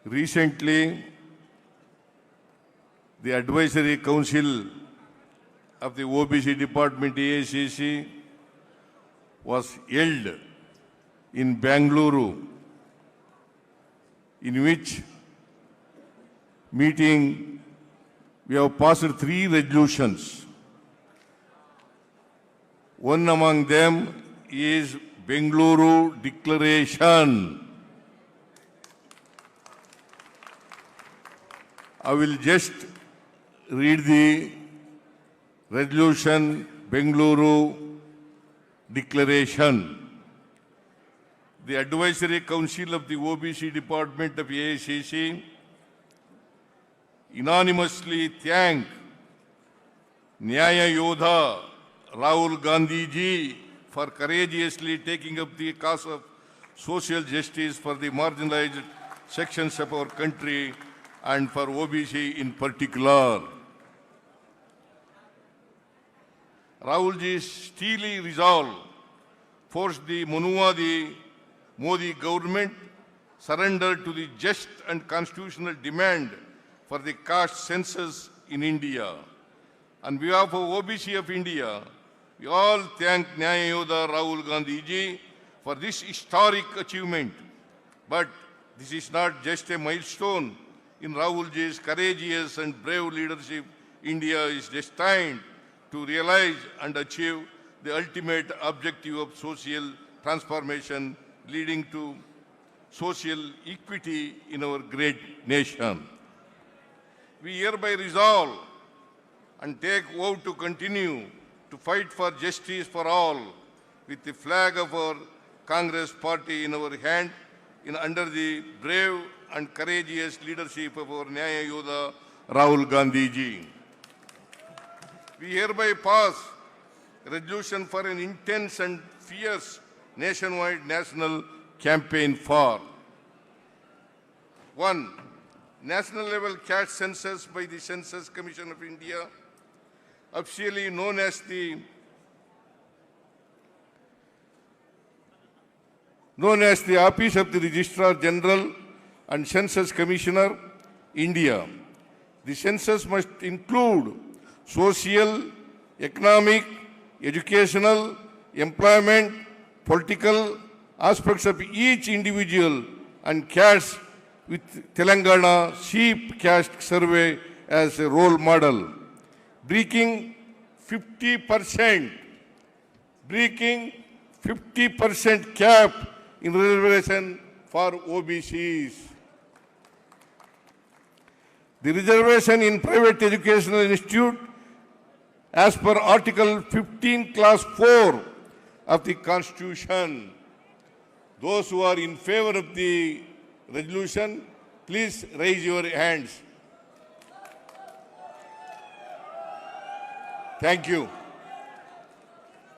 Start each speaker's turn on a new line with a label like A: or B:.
A: Recently, the Advisory Council of the OBC Department AICC was held in Bangalore, in which meeting we have passed 3 resolutions. One among them is Bengaluru Declaration. I will just read the resolution, Bengaluru Declaration. The Advisory Council of the OBC Department of AICC unanimously thank Nyaya Yodha Rahul Gandhi ji for courageously taking up the cause of social justice for the marginalized sections of our country and for OBC in particular. Rahul ji's steely resolve forced the Modi government surrender to the just and constitutional demand for the caste census in India. On behalf of OBC of India, we all thank Nyaya Yodha Rahul Gandhi ji for this historic achievement. But this is not just a milestone. In Rahul ji's courageous and brave leadership, India is destined to realize and achieve the ultimate objective of social transformation, leading to social equity in our great nation. We hereby resolve and take vow to continue to fight for justice for all with the flag of our Congress party in our hand, under the brave and courageous leadership of our Nyaya Yodha Rahul Gandhi ji. We hereby pass a resolution for an intense and fierce nationwide national campaign for 1. National level caste census by the Census Commission of India, officially known as the Office of the Registrar General and Census Commissioner, India. The census must include social, economic, educational, employment, political aspects of each individual and caste, with Telangana Sheep Caste Survey as a role model. Breaking 50% cap in reservation for OBCs. The reservation in private educational institute as per Article 15, Clause 4 of the Constitution. Those who are in favor of the resolution, please raise your hands. Thank you.